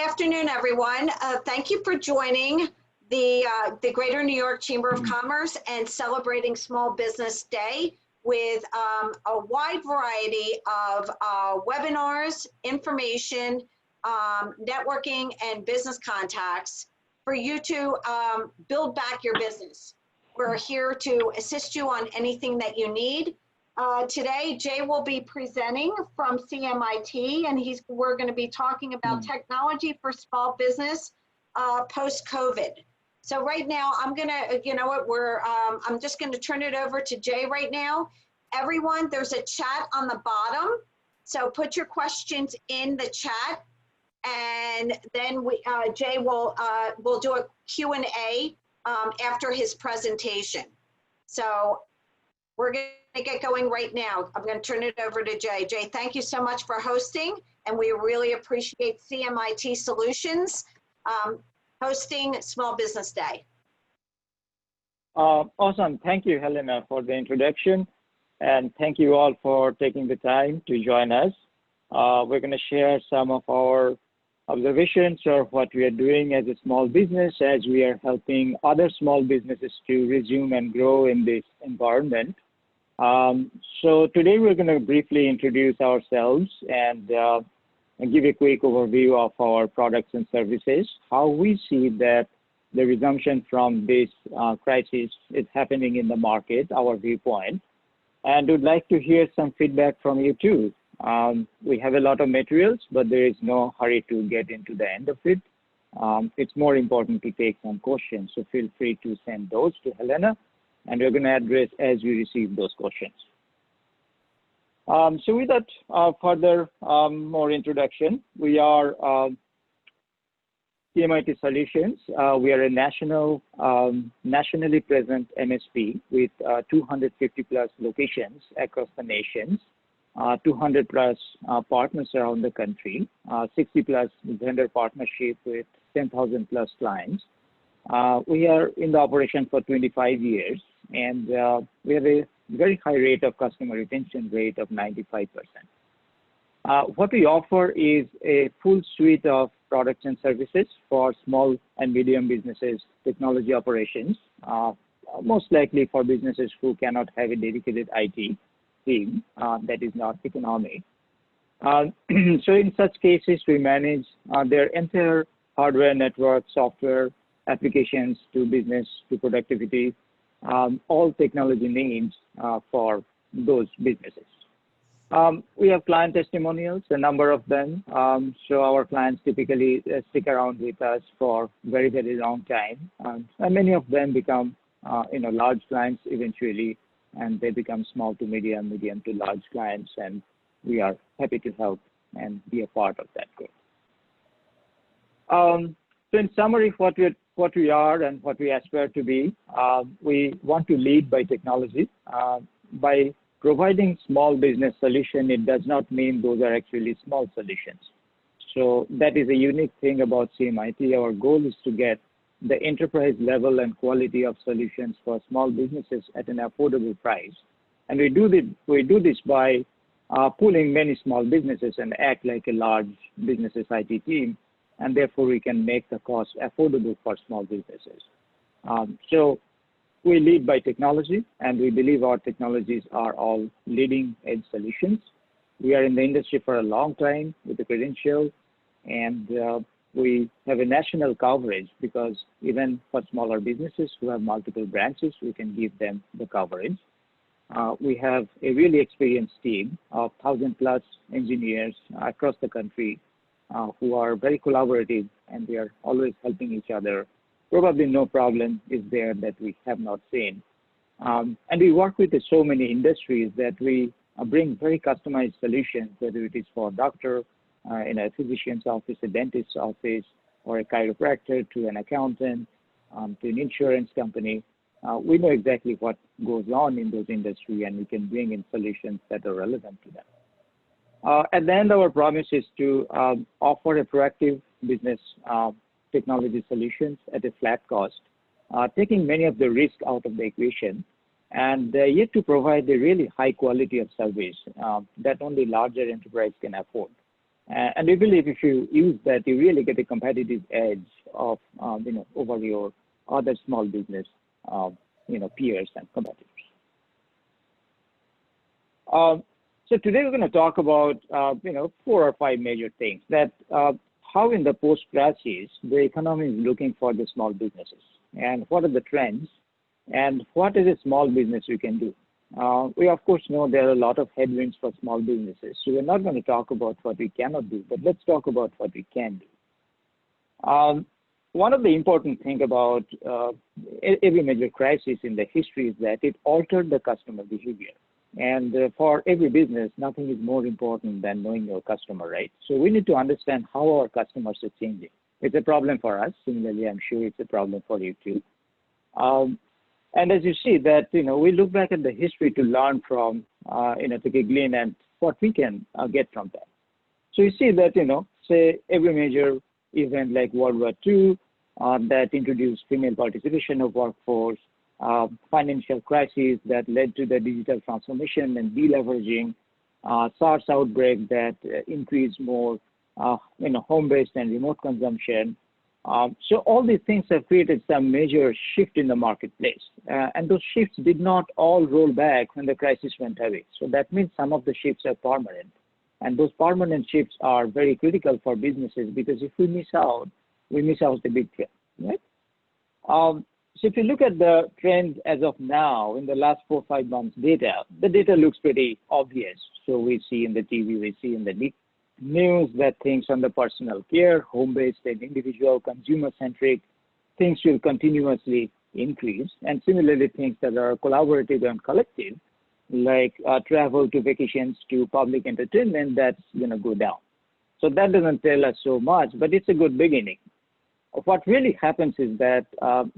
afternoon, everyone. Thank you for joining the Greater New York Chamber of Commerce and celebrating Small Business Day with a wide variety of webinars, information, networking, and business contacts for you to build back your business. We're here to assist you on anything that you need. Today, Jay will be presenting from CMIT, and we're going to be talking about technology for small business post-COVID. So right now, I'm going to, I'm just going to turn it over to Jay right now. Everyone, there's a chat on the bottom, so put your questions in the chat, and then Jay will do a Q&A after his presentation. So we're going to get going right now. I'm going to turn it over to Jay. Jay, thank you so much for hosting, and we really appreciate CMIT Solutions hosting Small Business Day. Awesome. Thank you, Helena, for the introduction, and thank you all for taking the time to join us. We're going to share some of our observations of what we are doing as a small business as we are helping other small businesses to resume and grow in this environment. So today we're going to briefly introduce ourselves and give a quick overview of our products and services, how we see that the resumption from this crisis is happening in the market, our viewpoint, and would like to hear some feedback from you too. We have a lot of materials, but there is no hurry to get into the end of it. It's more important to take some questions, so feel free to send those to Helena, and we're going to address as we receive those questions. So without further more introduction, we are CMIT Solutions. We are a nationally present MSP with 250 plus locations across the nations, 200 plus partners around the country, 60 plus vendor partnership with 10,000 plus clients. We are in the operation for 25 years, and we have a very high rate of customer retention rate of 95%. What we offer is a full suite of products and services for small and medium businesses, technology operations, most likely for businesses who cannot have a dedicated IT team that is not economic. So in such cases, we manage their entire hardware, network, software, applications to business, to productivity, all technology needs for those businesses. We have client testimonials, a number of them. So our clients typically stick around with us for very, very long time. And many of them become large clients eventually, and they become small to medium, medium to large clients, and we are happy to help and be a part of that growth. So in summary, what we are and what we aspire to be, we want to lead by technology. By providing small business solution, it does not mean those are actually small solutions. So that is a unique thing about CMIT. Our goal is to get the enterprise level and quality of solutions for small businesses at an affordable price. And we do this by pulling many small businesses and act like a large businesses IT team, and therefore we can make the cost affordable for small businesses. So we lead by technology, and we believe our technologies are all leading edge solutions. We are in the industry for a long time with the credential, and we have a national coverage because even for smaller businesses who have multiple branches, we can give them the coverage. We have a really experienced team of 1,000 plus engineers across the country who are very collaborative, and we are always helping each other. Probably no problem is there that we have not seen. And we work with so many industries that we bring very customized solutions, whether it is for a doctor in a physician's office, a dentist's office, or a chiropractor, to an accountant, to an insurance company. We know exactly what goes on in those industries, and we can bring in solutions that are relevant to them. At the end, our promise is to offer a proactive business technology solutions at a flat cost, taking many of the risk out of the equation, and yet to provide a really high quality of service that only larger enterprise can afford. And we believe if you use that, you really get a competitive edge of, over your other small business, peers and competitors. So today we're going to talk about, 4 or 5 major things that how in the post-crisis, the economy is looking for the small businesses and what are the trends and what is a small business we can do. We of course know there are a lot of headwinds for small businesses. So we're not going to talk about what we cannot do, but let's talk about what we can do. One of the important things about every major crisis in the history is that it altered the customer behavior. And for every business, nothing is more important than knowing your customer, right? So we need to understand how our customers are changing. It's a problem for us. Similarly, I'm sure it's a problem for you too. And as you see that, we look back at the history to learn from, to glean and what we can get from that. So you see that, say every major event like World War II that introduced female participation of workforce, financial crisis that led to the digital transformation and deleveraging, SARS outbreak that increased more, home-based and remote consumption. So all these things have created some major shift in the marketplace. And those shifts did not all roll back when the crisis went away. So that means some of the shifts are permanent. And those permanent shifts are very critical for businesses because if we miss out the big trend, right? So if you look at the trends as of now in the last 4 or 5 months data, the data looks pretty obvious. So we see in the TV, we see in the news that things on the personal care, home-based and individual, consumer-centric, things will continuously increase. And similarly, things that are collaborative and collective, like travel to vacations to public entertainment, that's going to go down. So that doesn't tell us so much, but it's a good beginning. What really happens is that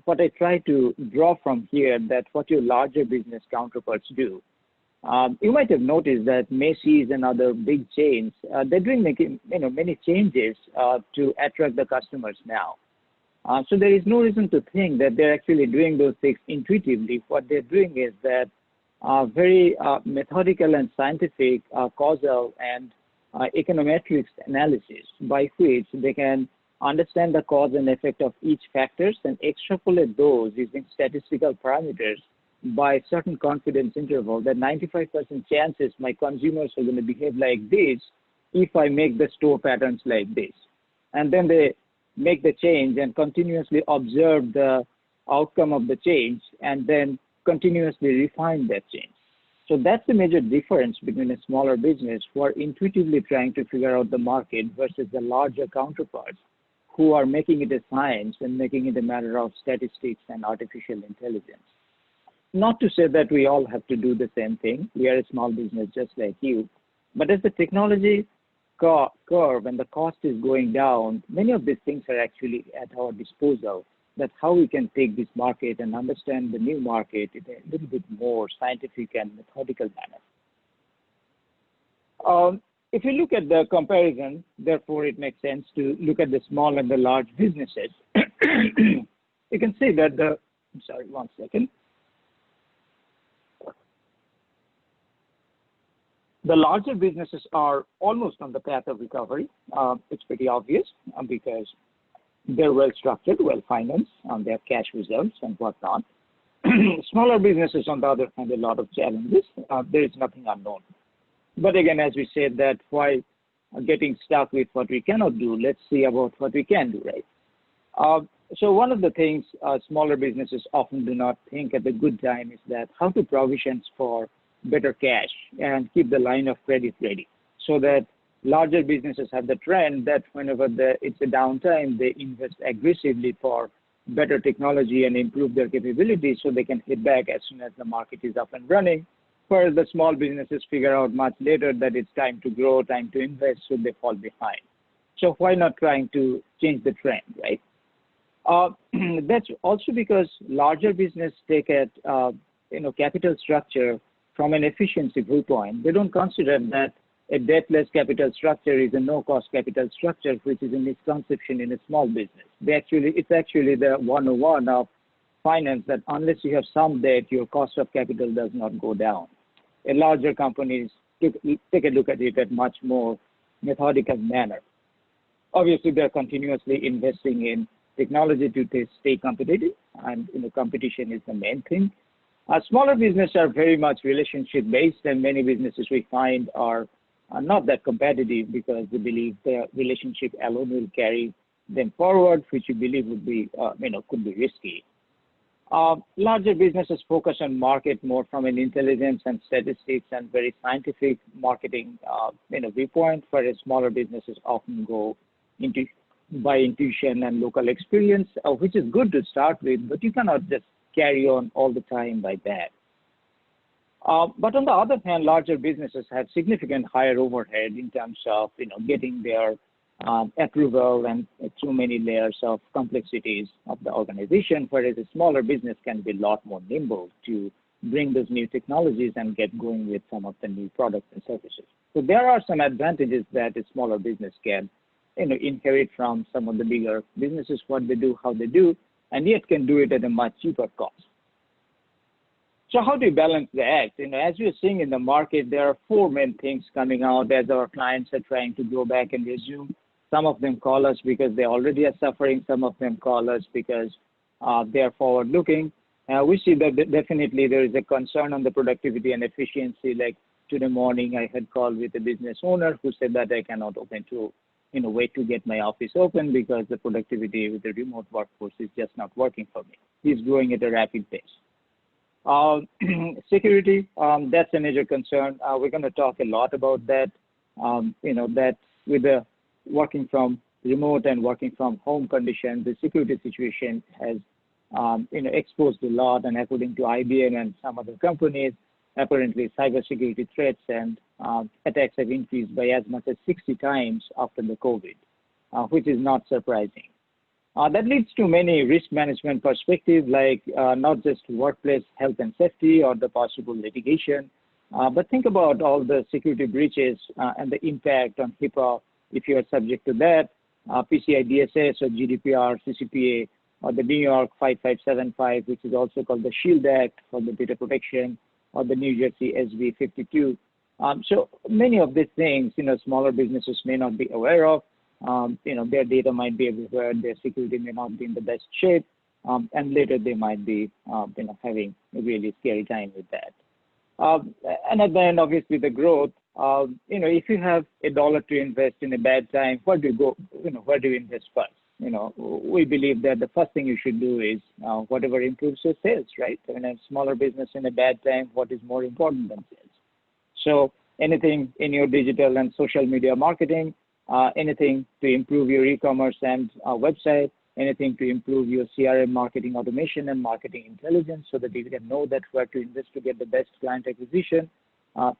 what I try to draw from here, that what your larger business counterparts do, you might have noticed that Macy's and other big chains, they're doing many changes to attract the customers now. So there is no reason to think that they're actually doing those things intuitively. What they're doing is that very methodical and scientific causal and econometrics analysis by which they can understand the cause and effect of each factors and extrapolate those using statistical parameters by certain confidence interval that 95% chances my consumers are going to behave like this if I make the store patterns like this. And then they make the change and continuously observe the outcome of the change and then continuously refine that change. So that's the major difference between a smaller business who are intuitively trying to figure out the market versus the larger counterparts who are making it a science and making it a matter of statistics and artificial intelligence. Not to say that we all have to do the same thing. We are a small business just like you. But as the technology curve and the cost is going down, many of these things are actually at our disposal. That's how we can take this market and understand the new market in a little bit more scientific and methodical manner. If you look at the comparison, therefore, it makes sense to look at the small and the large businesses. You can see that one second. The larger businesses are almost on the path of recovery. It's pretty obvious because they're well structured, well financed, they have cash reserves and whatnot. Smaller businesses, on the other hand, a lot of challenges. There is nothing unknown. But again, as we said, that why getting stuck with what we cannot do, let's see about what we can do, right? So one of the things smaller businesses often do not think at the good time is that how to provision for better cash and keep the line of credit ready so that larger businesses have the trend that whenever it's a downtime, they invest aggressively for better technology and improve their capabilities so they can hit back as soon as the market is up and running. Whereas the small businesses figure out much later that it's time to grow, time to invest, so they fall behind. So why not trying to change the trend, right? That's also because larger business take at capital structure from an efficiency viewpoint. They don't consider that a debtless capital structure is a no-cost capital structure, which is a misconception in a small business. It's actually the 101 of finance that unless you have some debt, your cost of capital does not go down. A larger companies take a look at it at much more methodical manner. Obviously, they're continuously investing in technology to stay competitive, and competition is the main thing. Smaller businesses are very much relationship-based, and many businesses we find are not that competitive because they believe their relationship alone will carry them forward, which we believe would be, could be risky. Larger businesses focus on market more from an intelligence and statistics and very scientific marketing, viewpoint, whereas smaller businesses often go into by intuition and local experience, which is good to start with, but you cannot just carry on all the time like that. But on the other hand, larger businesses have significant higher overhead in terms of getting their approval and too many layers of complexities of the organization, whereas a smaller business can be a lot more nimble to bring those new technologies and get going with some of the new products and services. So there are some advantages that a smaller business can inherit from some of the bigger businesses, what they do, how they do, and yet can do it at a much cheaper cost. So how do you balance the act? As you're seeing in the market, there are four main things coming out as our clients are trying to go back and resume. Some of them call us because they already are suffering. Some of them call us because they are forward-looking. We see that definitely there is a concern on the productivity and efficiency. Like today morning, I had called with a business owner who said that I cannot wait to get my office open because the productivity with the remote workforce is just not working for me. He's growing at a rapid pace. Security, that's a major concern. We're going to talk a lot about that. That with the working from remote and working from home conditions, the security situation has, exposed a lot. And according to IBM and some other companies, apparently cybersecurity threats and attacks have increased by as much as 60 times after the COVID, which is not surprising. That leads to many risk management perspectives, like not just workplace health and safety or the possible litigation, but think about all the security breaches and the impact on HIPAA if you are subject to that, PCI DSS or GDPR, CCPA, or the New York 5575, which is also called the SHIELD Act for the data protection, or the New Jersey SB 52. So many of these things, smaller businesses may not be aware of. Their data might be everywhere, their security may not be in the best shape, and later they might be, having a really scary time with that. And at the end, obviously, the growth. If you have $1 to invest in a bad time, where do you go? Where do you invest first? We believe that the first thing you should do is whatever improves your sales, right? A smaller business in a bad time, what is more important than sales? So anything in your digital and social media marketing, anything to improve your e-commerce and website, anything to improve your CRM marketing automation and marketing intelligence so that you can know that where to invest to get the best client acquisition.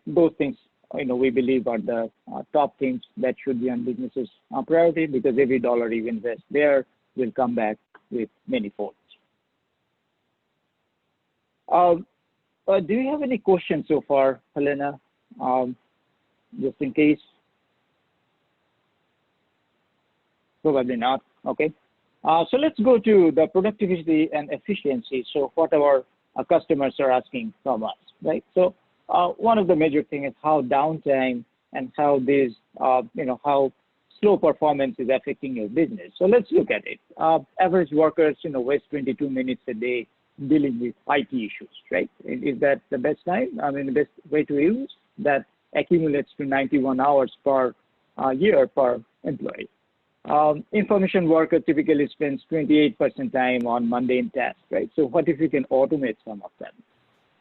Those things, we believe are the top things that should be on businesses' priority, because every dollar you invest there will come back with many folds. Do you have any questions so far, Helena? Just in case. Probably not. Okay. So let's go to the productivity and efficiency. So what our customers are asking from us, right? So one of the major things is how downtime and how this, how slow performance is affecting your business. So let's look at it. Average workers, waste 22 minutes a day dealing with IT issues, right? Is that the best time? The best way to use that accumulates to 91 hours per year per employee. Information worker typically spends 28% time on mundane tasks, right? So what if you can automate some of them?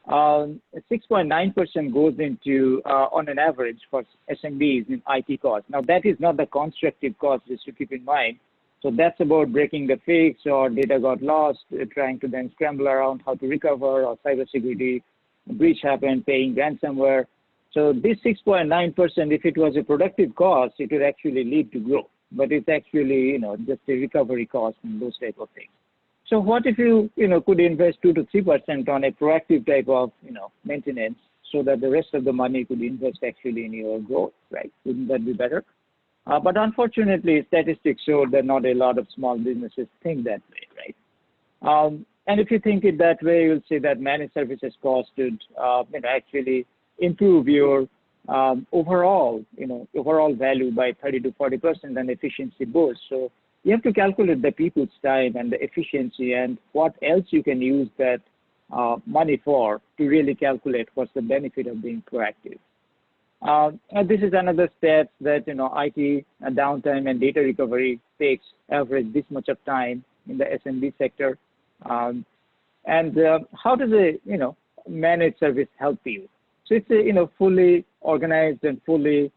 6.9% goes into, on an average for SMBs in IT costs. Now that is not the constructive cost, just to keep in mind. So that's about breaking the fix or data got lost, trying to then scramble around how to recover, or cybersecurity breach happened, paying ransomware. So this 6.9%, if it was a productive cost, it would actually lead to growth. But it's actually, just a recovery cost and those type of things. So what if you, could invest 2 to 3% on a proactive type of, maintenance, so that the rest of the money could invest actually in your growth, right? Wouldn't that be better? But unfortunately, statistics show that not a lot of small businesses think that way, right? And if you think it that way, you'll see that managed services cost would, actually improve your overall, overall value by 30 to 40% and efficiency boost. So you have to calculate the people's time and the efficiency and what else you can use that money for to really calculate what's the benefit of being proactive. And this is another step that, IT downtime and data recovery takes average this much of time in the SMB sector. And how does a, managed service help you? So it's a, fully organized and fully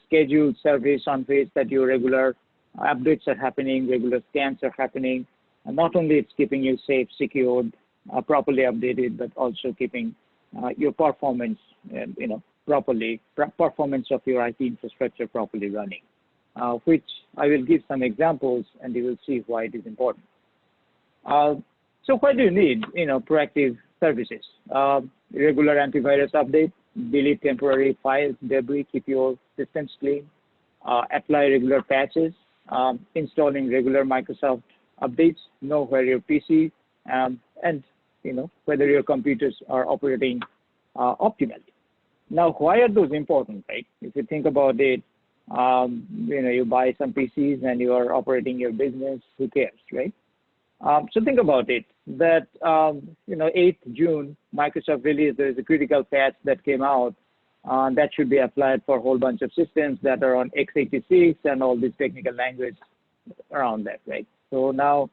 scheduled service on which that your regular updates are happening, regular scans are happening. And not only it's keeping you safe, secured, properly updated, but also keeping your performance, performance of your IT infrastructure properly running, which I will give some examples and you will see why it is important. So why do you need, proactive services? Regular antivirus update, delete temporary files, debris, keep your systems clean, apply regular patches, installing regular Microsoft updates, know where your PC and whether your computers are operating optimally. Now, why are those important, right? If you think about it, you buy some PCs and you are operating your business, who cares, right? So think about it, that, 8th June, Microsoft released, there is a critical patch that came out that should be applied for a whole bunch of systems that are on x86 and all this technical language around that, right? So now,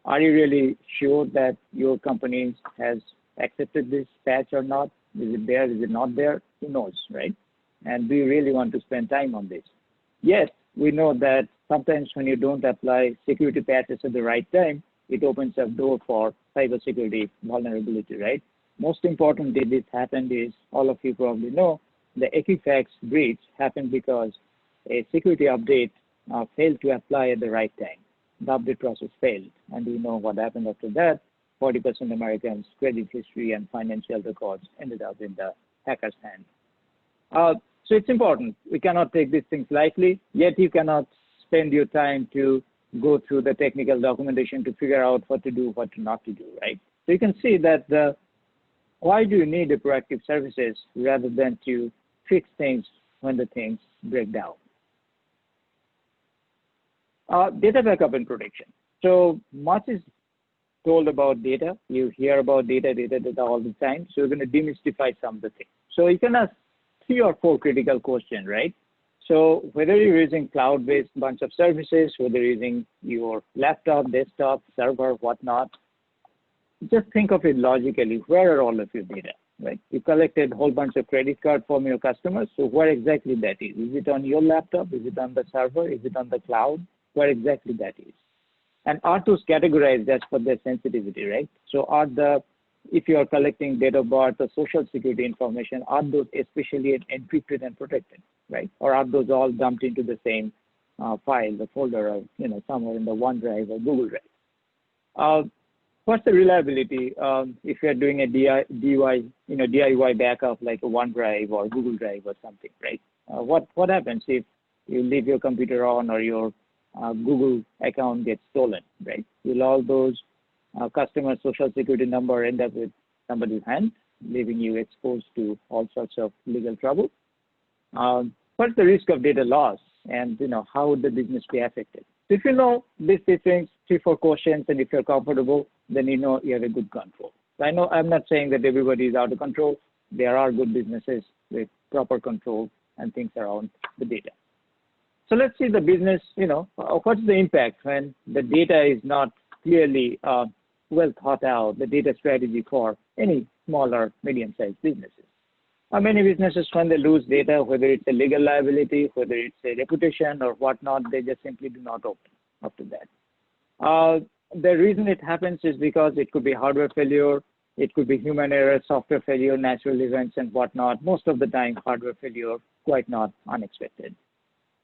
are you really sure that your company has accepted this patch or not? Is it there? Is it not there? Who knows, right? And do you really want to spend time on this? Yes, we know that sometimes when you don't apply security patches at the right time, it opens up door for cybersecurity vulnerability, right? Most importantly, this happened is, all of you probably know, the Equifax breach happened because a security update failed to apply at the right time. The update process failed, and we know what happened after that. 40% Americans' credit history and financial records ended up in the hacker's hand. So it's important. We cannot take these things lightly, yet you cannot spend your time to go through the technical documentation to figure out what to do, what not to do, right? So you can see that why do you need a proactive services rather than to fix things when the things break down? Data backup and protection. So much is told about data. You hear about data all the time. So we're going to demystify some of the things. So you can ask 3 or 4 critical questions, right? So whether you're using cloud-based bunch of services, whether you're using your laptop, desktop, server, whatnot, just think of it logically. Where are all of your data, right? You collected a whole bunch of credit cards from your customers. So where exactly that is? Is it on your laptop? Is it on the server? Is it on the cloud? Where exactly that is? And are those categorized as per their sensitivity, right? So if you are collecting date of birth or social security information, are those especially encrypted and protected, right? Or are those all dumped into the same file, the folder, or somewhere in the OneDrive or Google Drive? What's the reliability if you're doing a DIY backup like a OneDrive or Google Drive or something, right? What happens if you leave your computer on or your Google account gets stolen, right? Will all those customer social security number end up with somebody's hand, leaving you exposed to all sorts of legal trouble? What's the risk of data loss, and how would the business be affected? So if you know these things, 3-4 questions, and if you're comfortable, then you have a good control. So I know I'm not saying that everybody is out of control. There are good businesses with proper control and things around the data. So let's see the business, what's the impact when the data is not clearly well thought out, the data strategy for any small or medium-sized businesses. Many businesses, when they lose data, whether it's a legal liability, whether it's a reputation or whatnot, they just simply do not open after that. The reason it happens is because it could be hardware failure, it could be human error, software failure, natural events, and whatnot. Most of the time, hardware failure, quite not unexpected.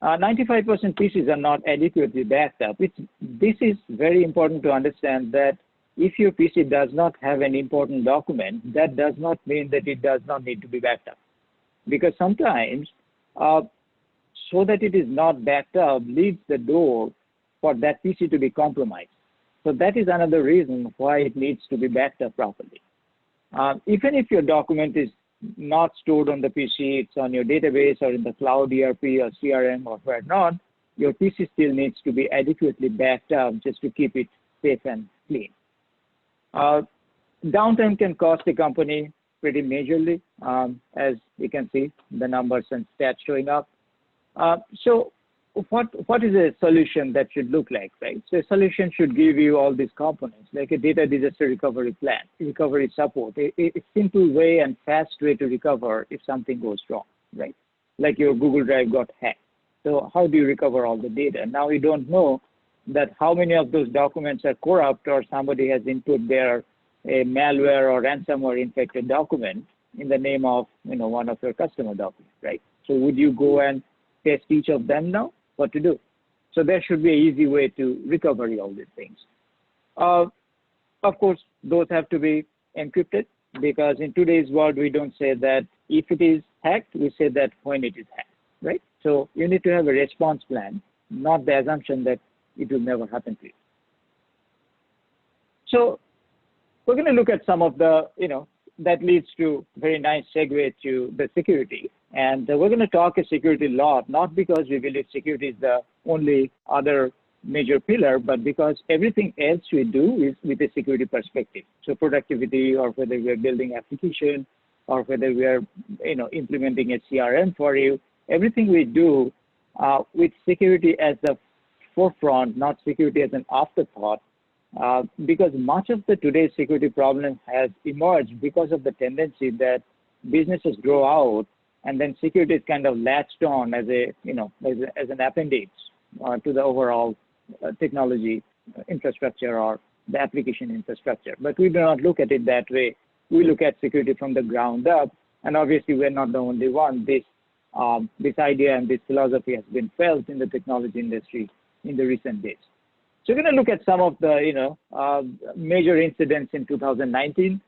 95% PCs are not adequately backed up. This is very important to understand that if your PC does not have an important document, that does not mean that it does not need to be backed up. Because sometimes, so that it is not backed up leaves the door for that PC to be compromised. So that is another reason why it needs to be backed up properly. Even if your document is not stored on the PC, it's on your database or in the cloud, ERP or CRM or whatnot, your PC still needs to be adequately backed up just to keep it safe and clean. Downtime can cost the company pretty majorly, as you can see the numbers and stats showing up. So what is a solution that should look like, right? So a solution should give you all these components, like a data disaster recovery plan, recovery support, a simple way and fast way to recover if something goes wrong, right? Like your Google Drive got hacked. So how do you recover all the data? Now you don't know that how many of those documents are corrupt or somebody has input their a malware or ransomware infected document in the name of one of your customer documents, right? So would you go and test each of them now? What to do? So there should be an easy way to recover all these things. Of course, those have to be encrypted, because in today's world, we don't say that if it is hacked, we say that when it is hacked, right? So you need to have a response plan, not the assumption that it will never happen to you. So we're going to look at some of the, that leads to very nice segue to the security. And we're going to talk a security lot, not because we believe security is the only other major pillar, but because everything else we do is with a security perspective. So productivity, or whether we are building application, or whether we are, implementing a CRM for you, everything we do with security as the forefront, not security as an afterthought, because much of the today's security problem has emerged because of the tendency that businesses grow out, and then security is kind of latched on as a, as an appendage to the overall technology infrastructure or the application infrastructure. But we do not look at it that way. We look at security from the ground up, and obviously we're not the only one. This idea and this philosophy has been felt in the technology industry in the recent days. So we're going to look at some of the major incidents in 2019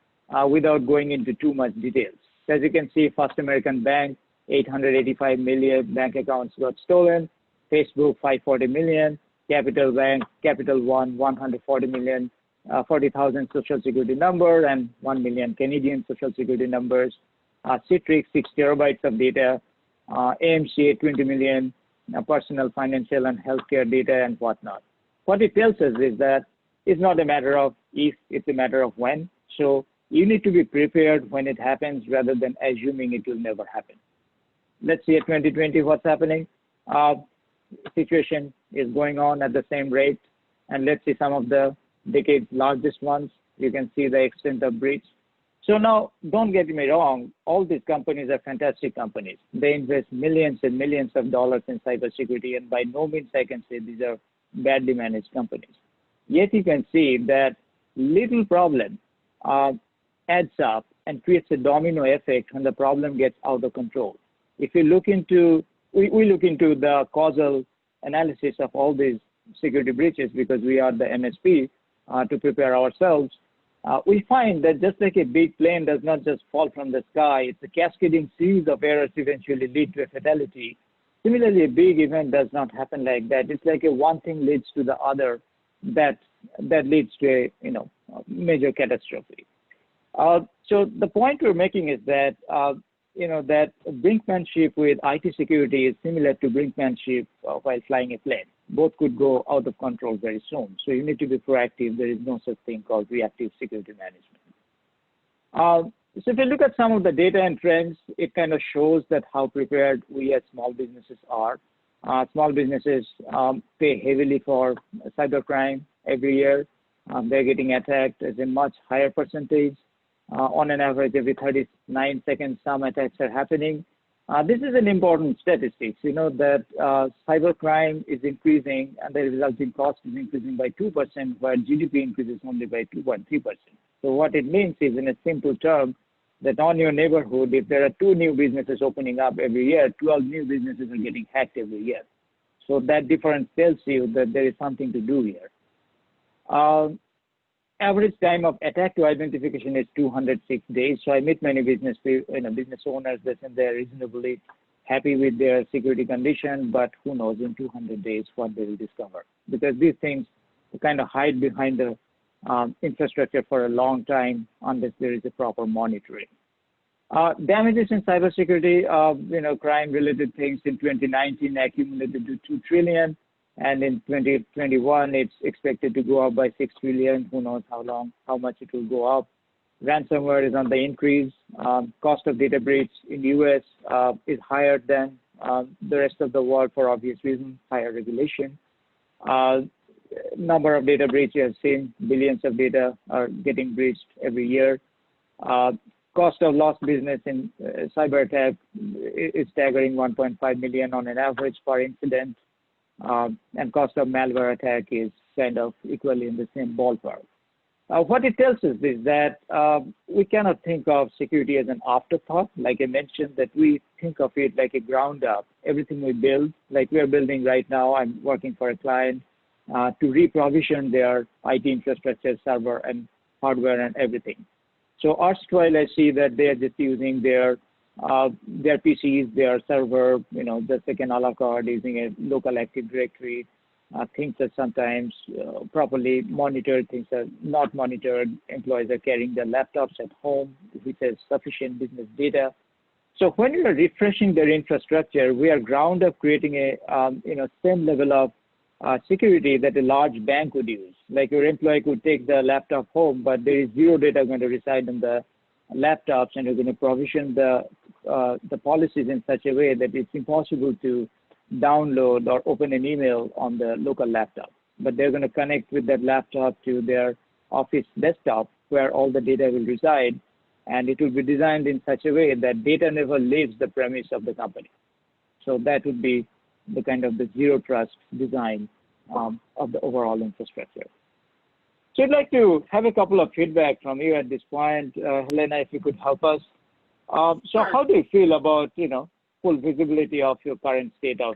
without going into too much details. As you can see, First American Bank, 885 million bank accounts got stolen. Facebook, 540 million. Capital Bank, Capital One, 140 million, 40,000 social security number and 1 million Canadian social security numbers. Citrix, 6 terabytes of data. AMC, 20 million personal, financial, and healthcare data and whatnot. What it tells us is that it's not a matter of if, it's a matter of when. So you need to be prepared when it happens rather than assuming it will never happen. Let's see at 2020 what's happening. Situation is going on at the same rate. And let's see some of the decade's largest ones. You can see the extent of breach. So now, don't get me wrong, all these companies are fantastic companies. They invest millions and millions of dollars in cybersecurity, and by no means I can say these are badly managed companies. Yet you can see that little problem adds up and creates a domino effect when the problem gets out of control. If you look into, we look into the causal analysis of all these security breaches because we are the MSP to prepare ourselves. We find that just like a big plane does not just fall from the sky, it's a cascading series of errors eventually lead to a fatality. Similarly, a big event does not happen like that. It's like a one thing leads to the other that leads to a major catastrophe. So the point we're making is that that brinkmanship with IT security is similar to brinkmanship while flying a plane. Both could go out of control very soon. So you need to be proactive. There is no such thing called reactive security management. So if you look at some of the data and trends, it kind of shows that how prepared we as small businesses are. Small businesses pay heavily for cybercrime every year. They're getting attacked as a much higher percentage. On an average, every 39 seconds, some attacks are happening. This is an important statistic. You know that cybercrime is increasing and the resulting cost is increasing by 2%, while GDP increases only by 2.3%. So what it means is, in a simple term, that on your neighborhood, if there are 2 new businesses opening up every year, 12 new businesses are getting hacked every year. So that difference tells you that there is something to do here. Average time of attack to identification is 206 days. So I meet many business owners that they're reasonably happy with their security condition, but who knows in 200 days what they will discover. Because these things kind of hide behind the infrastructure for a long time unless there is a proper monitoring. Damages in cybersecurity, crime-related things in 2019 accumulated to 2 trillion, and in 2021 it's expected to go up by 6 trillion. Who knows how much it will go up. Ransomware is on the increase. Cost of data breach in the US is higher than the rest of the world for obvious reasons, higher regulation. Number of data breaches, you have seen billions of data are getting breached every year. Cost of lost business in cyber attack is staggering 1.5 million on an average per incident. And cost of malware attack is kind of equally in the same ballpark. What it tells us is that we cannot think of security as an afterthought. Like I mentioned, that we think of it like a ground up. Everything we build, like we are building right now, I'm working for a client to re-provision their IT infrastructure, server and hardware and everything. So erstwhile, I see that they are just using their PCs, their server, the second a la carte, using a local Active Directory. Things are sometimes properly monitored, things are not monitored. Employees are carrying their laptops at home, which has sufficient business data. So when you are refreshing their infrastructure, we are ground up creating a same level of security that a large bank would use. Like your employee could take the laptop home, but there is zero data going to reside in the laptops, and you're going to provision the policies in such a way that it's impossible to download or open an email on the local laptop. But they're going to connect with that laptop to their office desktop where all the data will reside, and it will be designed in such a way that data never leaves the premise of the company. So that would be the kind of the zero trust design of the overall infrastructure. So I'd like to have a couple of feedback from you at this point. Helena, if you could help us. So Sure. How do you feel about, full visibility of your current state of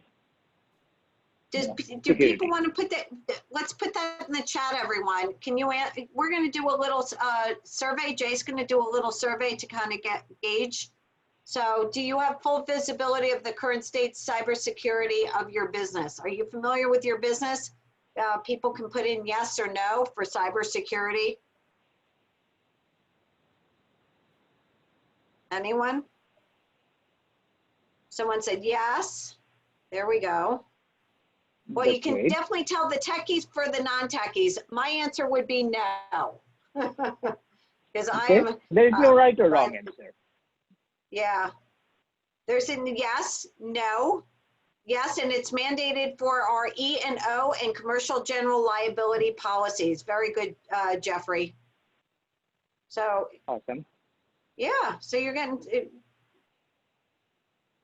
Do people want to put that? Let's put that in the chat, everyone. Can you? We're going to do a little survey. Jay's going to do a little survey to kind of gauge. So, do you have full visibility of the current state cybersecurity of your business? Are you familiar with your business? People can put in yes or no for cybersecurity. Anyone? Someone said yes. There we go. Well, you can definitely tell the techies for the non-techies. My answer would be no. Because I am. There's no right or wrong answer. Yeah. There's a yes, no, yes, and it's mandated for our E&O and commercial general liability policies. Very good, Jeffrey. So. Awesome. Yeah, so you're getting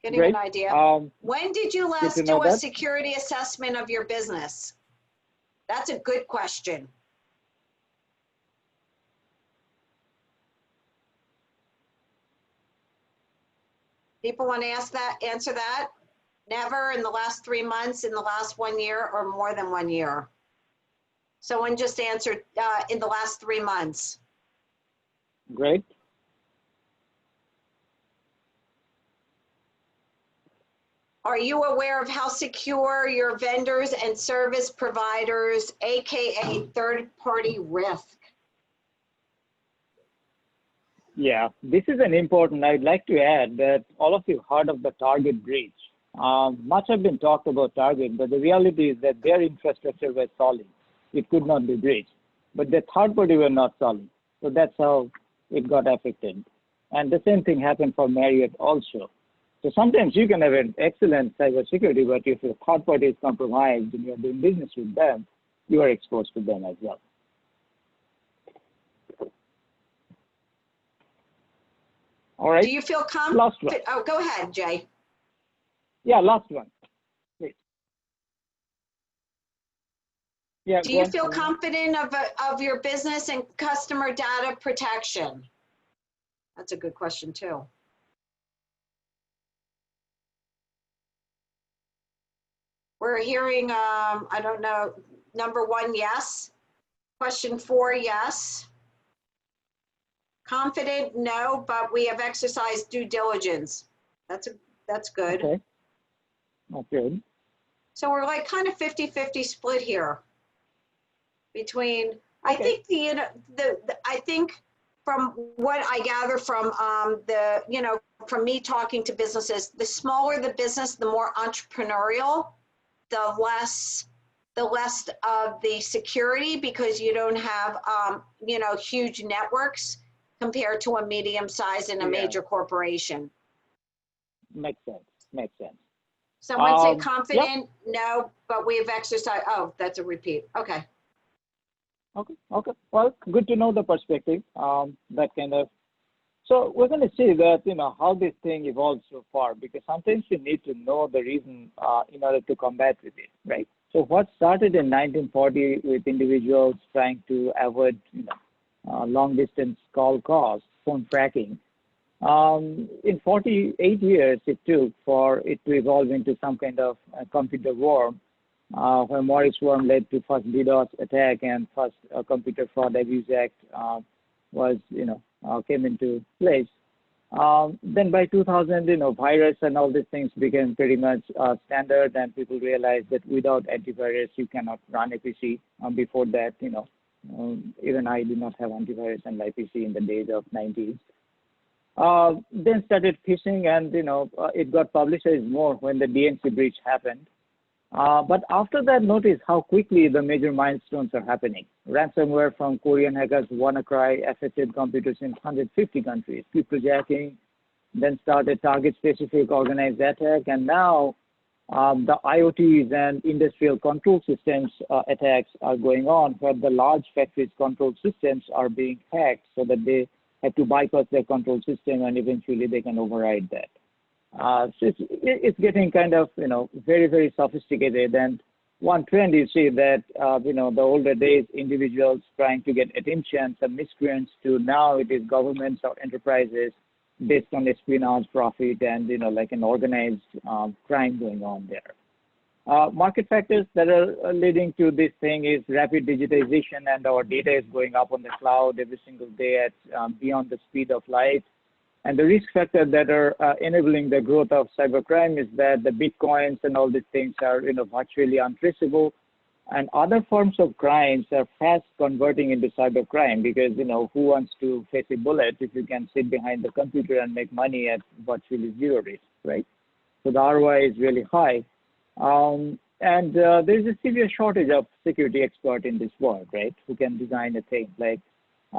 Great. an idea. When did you last do a security assessment of your business? That's a good question. People want to answer that? Never, in the last 3 months, in the last 1 year, or more than 1 year? Someone just answered in the last 3 months. Great. Are you aware of how secure your vendors and service providers, AKA third-party risk? Yeah, this is an important. I'd like to add that all of you heard of the Target breach. Much have been talked about Target, but the reality is that their infrastructure was solid. It could not be breached, but the third party were not solid. So that's how it got affected. And the same thing happened for Marriott also. So sometimes you can have an excellent cybersecurity, but if your third party is compromised and you're doing business with them, you are exposed to them as well. All right. Do you feel confident? Last one. Oh, go ahead, Jay. Yeah, last one. Please. Yeah. Do you feel confident of your business and customer data protection? That's a good question too. We're hearing, I don't know, number 1, yes. Question 4, yes. Confident, no, but we have exercised due diligence. That's good. Okay. That's good. So we're like kind of 50-50 split here between, I think I think from what I gather from the, from me talking to businesses, the smaller the business, the more entrepreneurial, the less of the security, because you don't have, huge networks compared to a medium size and a major corporation. Makes sense. Makes sense. Someone say confident? Yep. No, but we've exercised. Oh, that's a repeat. Okay. Okay. Well, good to know the perspective. That kind of. So we're going to see that, how this thing evolves so far, because sometimes you need to know the reason in order to combat with it, right? So what started in 1940 with individuals trying to avoid, long distance call costs, phone tracking. In 48 years, it took for it to evolve into some kind of computer war, where Morris Worm led to first DDoS attack and first Computer Fraud Abuse Act was, came into place. Then by 2000, virus and all these things became pretty much standard, and people realized that without antivirus, you cannot run a PC. Before that, even I did not have antivirus and PC in the days of 90s. Then started phishing, and it got publicized more when the DNC breach happened. But after that, notice how quickly the major milestones are happening. Ransomware from Korean hackers, WannaCry, affected computers in 150 countries. Cryptojacking, then started target-specific organized attack, and now the IoTs and industrial control systems attacks are going on, where the large factories' control systems are being hacked so that they have to bypass their control system, and eventually they can override that. So it's getting kind of, very, very sophisticated. And one trend you see that, the older days, individuals trying to get attention, some miscreants, to now it is governments or enterprises based on espionage, profit, and, like an organized crime going on there. Market factors that are leading to this thing is rapid digitization, and our data is going up on the cloud every single day at beyond the speed of light. And the risk factors that are enabling the growth of cybercrime is that the bitcoins and all these things are, virtually untraceable, and other forms of crimes are fast converting into cybercrime, because, who wants to face a bullet if you can sit behind the computer and make money at virtually zero risk, right? So the ROI is really high. And there's a severe shortage of security experts in this world, right, who can design a thing. Like,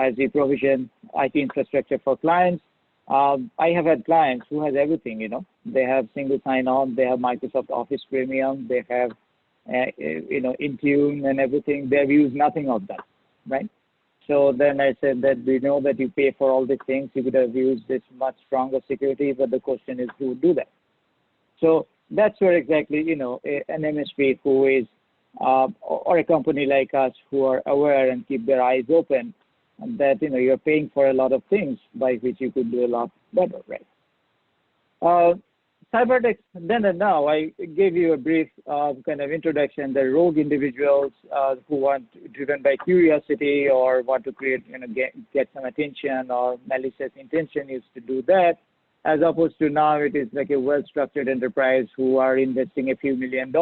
as we provision IT infrastructure for clients, I have had clients who has everything, They have single sign-on, they have Microsoft Office Premium, they have, Intune and everything. They've used nothing of that, right? So then I said that we know that you pay for all these things. You could have used this much stronger security, but the question is who would do that? So that's where exactly, an MSP who is, or a company like us who are aware and keep their eyes open, and that, you're paying for a lot of things by which you could do a lot better, right? Cyber then and now, I gave you a brief kind of introduction. The rogue individuals who want, driven by curiosity or want to create, get some attention or malicious intention, used to do that, as opposed to now it is like a well-structured enterprise who are investing a few $1 million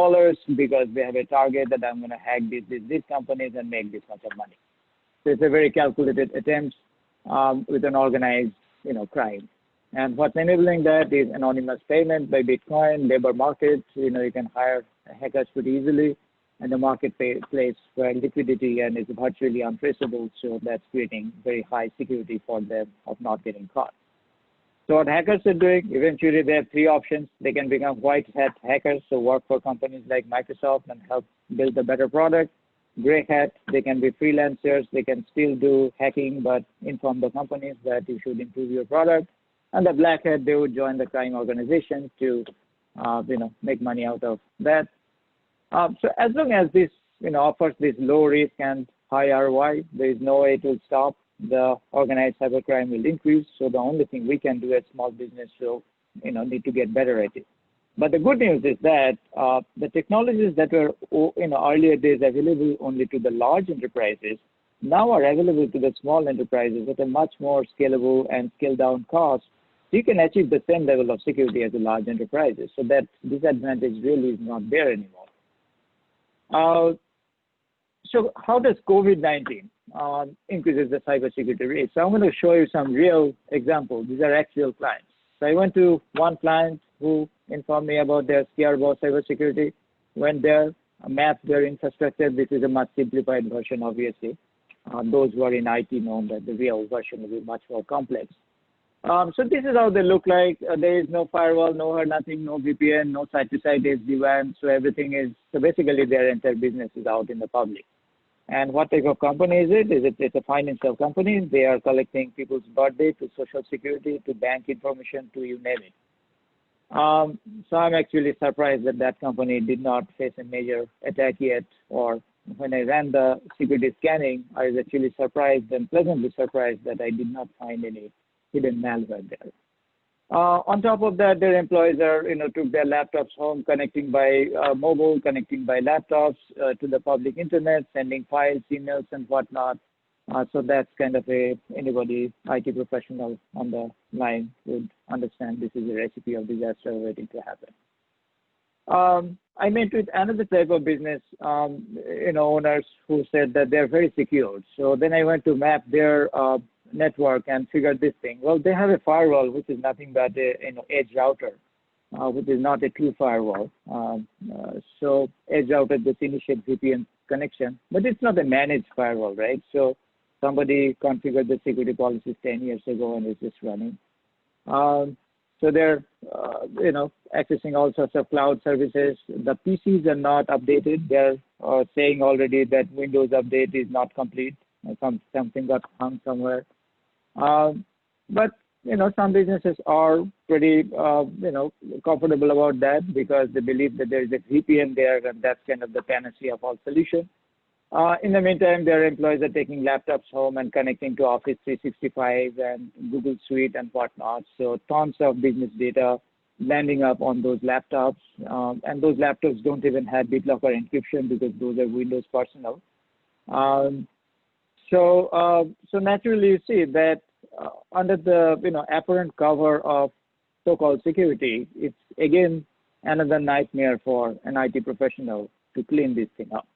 because they have a target that I'm going to hack these companies and make this much of money. So it's a very calculated attempt with an organized, crime. And what's enabling that is anonymous payment by Bitcoin, labor markets. You can hire hackers pretty easily, and the marketplace where liquidity and is virtually untraceable. So that's creating very high security for them of not getting caught. So what hackers are doing, eventually they have three options. They can become white hat hackers, so work for companies like Microsoft and help build a better product. Gray hat, they can be freelancers. They can still do hacking, but inform the companies that you should improve your product. And the black hat, they would join the crime organization to, make money out of that. So as long as this, offers this low risk and high ROI, there is no way it will stop. The organized cybercrime will increase. So the only thing we can do as small business will, need to get better at it. But the good news is that the technologies that were in earlier days available only to the large enterprises now are available to the small enterprises at a much more scalable and scaled down cost. So you can achieve the same level of security as the large enterprises. So that disadvantage really is not there anymore. So So how does COVID-19 increases the cybersecurity risk? So I'm going to show you some real examples. These are actual clients. So I went to one client who informed me about their scare about cybersecurity, went there, mapped their infrastructure. This is a much simplified version, obviously. Those who are in IT know that the real version will be much more complex. So this is how they look like. There is no firewall, nothing, no VPN, no site-to-site SD-WAN. So everything is, so basically their entire business is out in the public. And what type of company is it? It's a financial company. They are collecting people's birthday to social security, to bank information, to you name it. So I'm actually surprised that that company did not face a major attack yet, or when I ran the security scanning, I was actually surprised and pleasantly surprised that I did not find any hidden malware there. On top of that, their employees are, took their laptops home, connecting by mobile, connecting by laptops to the public internet, sending files, emails, and whatnot. So that's kind of anybody IT professional on the line would understand this is a recipe of disaster waiting to happen. I met with another type of business, owners who said that they're very secure. So then I went to map their network and figured this thing. Well, they have a firewall, which is nothing but a edge router, which is not a true firewall. So edge router just initiates VPN connection, but it's not a managed firewall, right? So somebody configured the security policies 10 years ago and it's just running. So they're, accessing all sorts of cloud services. The PCs are not updated. They're saying already that Windows update is not complete. Something got hung somewhere. But, some businesses are pretty, comfortable about that because they believe that there is a VPN there and that's kind of the panacea of all solutions. In the meantime, their employees are taking laptops home and connecting to Office 365 and Google Suite and whatnot. So tons of business data landing up on those laptops. And those laptops don't even have BitLocker encryption because those are Windows personal. So naturally, you see that under the apparent cover of so-called security, it's again another nightmare for an IT professional to clean this thing up,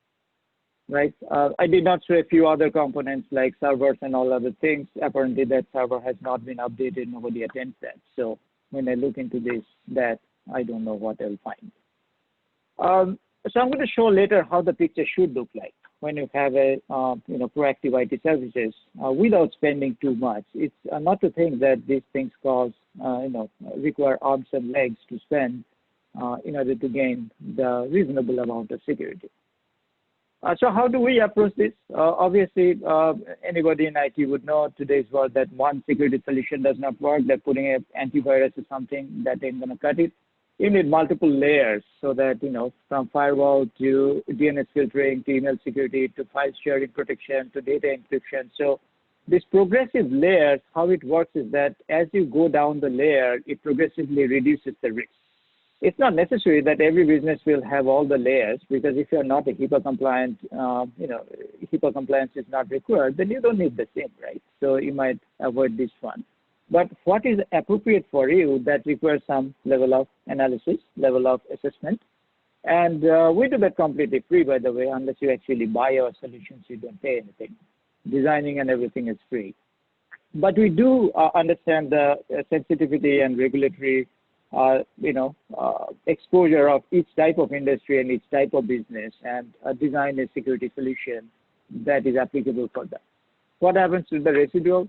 right? I did not show a few other components like servers and all other things. Apparently, that server has not been updated. Nobody attends that. So when I look into this, that I don't know what I'll find. So I'm going to show later how the picture should look like when you have a proactive IT services without spending too much. It's not to think that these things require arms and legs to spend in order to gain the reasonable amount of security. So how do we approach this? Obviously, anybody in IT would know today's world that one security solution does not work, that putting an antivirus is something that ain't going to cut it. You need multiple layers so that, from firewall to DNS filtering to email security to file sharing protection to data encryption. So this progressive layers, how it works is that as you go down the layer, it progressively reduces the risk. It's not necessary that every business will have all the layers because if you're not a HIPAA compliant, HIPAA compliance is not required, then you don't need the same, right? So you might avoid this one. But what is appropriate for you that requires some level of analysis, level of assessment. And we do that completely free, by the way, unless you actually buy our solutions, you don't pay anything. Designing and everything is free. But we do understand the sensitivity and regulatory exposure of each type of industry and each type of business and design a security solution that is applicable for that. What happens to the residual?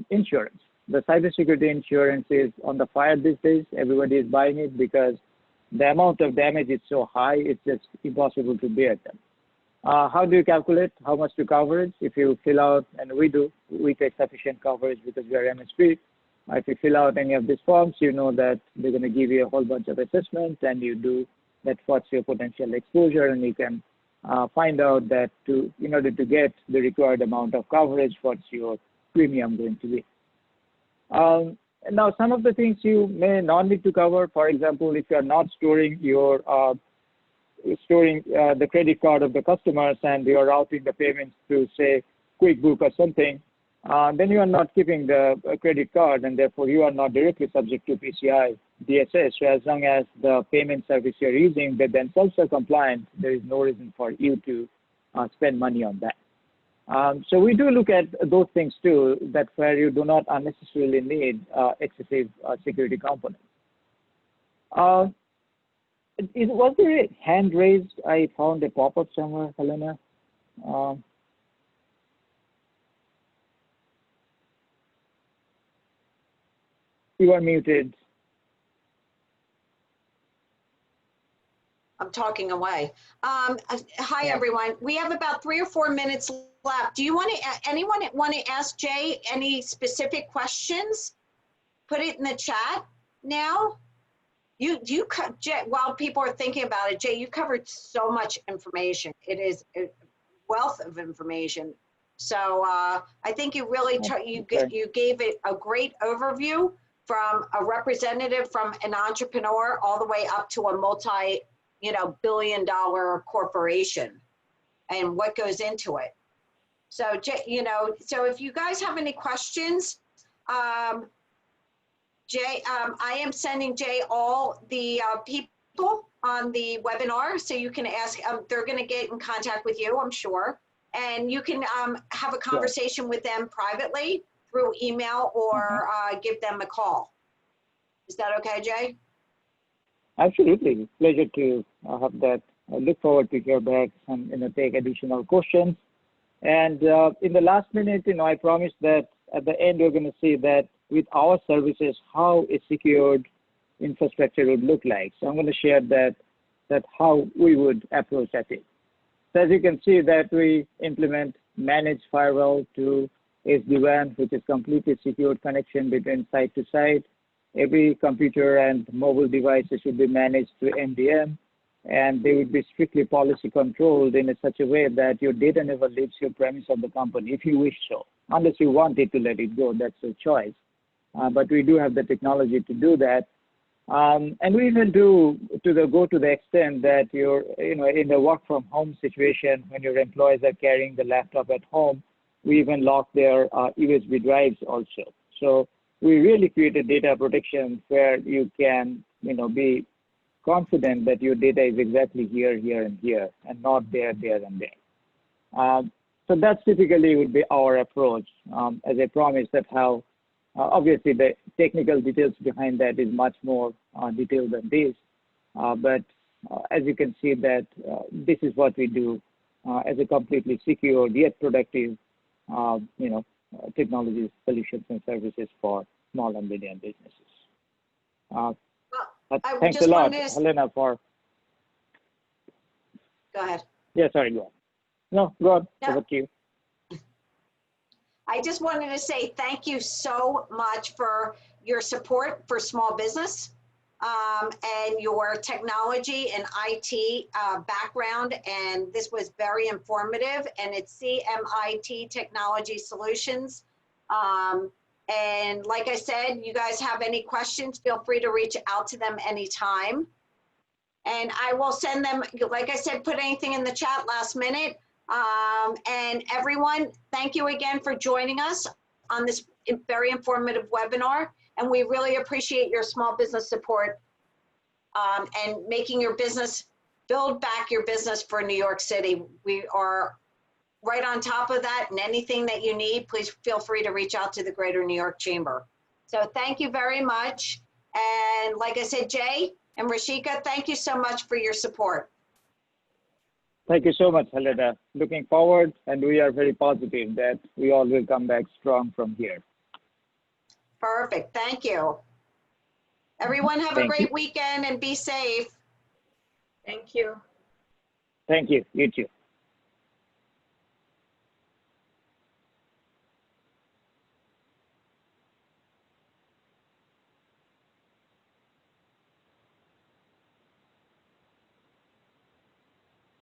Insurance. The cybersecurity insurance is on the fire these days. Everybody is buying it because the amount of damage is so high, it's just impossible to bear them. How do you calculate how much to coverage? If you fill out, and we take sufficient coverage because we are MSP. If you fill out any of these forms, you know that they're going to give you a whole bunch of assessments, and you do that. What's your potential exposure, and you can find out that in order to get the required amount of coverage, what's your premium going to be. Now, some of the things you may not need to cover. For example, if you are not storing the credit card of the customers and you are routing the payments through, say, QuickBook or something, then you are not keeping the credit card, and therefore you are not directly subject to PCI DSS. So as long as the payment service you're using, they themselves are compliant, there is no reason for you to spend money on that. So we do look at those things too, that where you do not unnecessarily need excessive security components. Was there a hand raised? I found a pop-up somewhere, Helena. You are muted. I'm talking away. Hi, everyone. We have about 3 or 4 minutes left. Do you want to, anyone want to ask Jay any specific questions? Put it in the chat now. Jay, while people are thinking about it, Jay, you covered so much information. It is a wealth of information. So I think you really, you gave it a great overview from a representative, from an entrepreneur, all the way up to a multi-billion-dollar corporation and what goes into it. So, so if you guys have any questions, Jay, I am sending Jay all the people on the webinar, so you can ask, they're gonna get in contact with you, I'm sure. And you can have a conversation with them privately through email or give them a call. Is that okay, Jay? Absolutely, pleasure to have that. I look forward to hear back and take additional questions. And in the last minute, I promised that at the end we're going to see that with our services how a secured infrastructure would look like. So I'm going to share that how we would approach at it. So as you can see that we implement managed firewall to SD-WAN, which is completely secured connection between site to site. Every computer and mobile devices should be managed through MDM, and they would be strictly policy controlled in such a way that your data never leaves your premise of the company, if you wish so. Unless you want it to let it go, that's a choice. But we do have the technology to do that. And we even go to the extent that you're, in the work from home situation, when your employees are carrying the laptop at home, we even lock their USB drives also. So we really created data protection where you can, be confident that your data is exactly here, here, and here, and not there, there, and there. So that's typically would be our approach. As I promised, that how, obviously the technical details behind that is much more detailed than this. But as you can see that this is what we do as a completely secure yet productive, technology solutions and services for small and medium businesses. Thanks a lot, Helena, for. Go ahead. Yeah, sorry, go on. No, go on. No. Over to you. I just wanted to say thank you so much for your support for small business and your technology and IT background. And this was very informative, and it's CMIT Technology Solutions. And like I said, you guys have any questions, feel free to reach out to them anytime. And I will send them, like I said, put anything in the chat last minute. And everyone, thank you again for joining us on this very informative webinar. And we really appreciate your small business support and making your business, build back your business for New York City. We are right on top of that, and anything that you need, please feel free to reach out to the Greater New York Chamber. So thank you very much. And like I said, Jay and Rashika, thank you so much for your support. Thank you so much, Helena. Looking forward, and we are very positive that we all will come back strong from here. Perfect, thank you. Everyone have a great weekend and be safe. Thank you. Thank you, you too.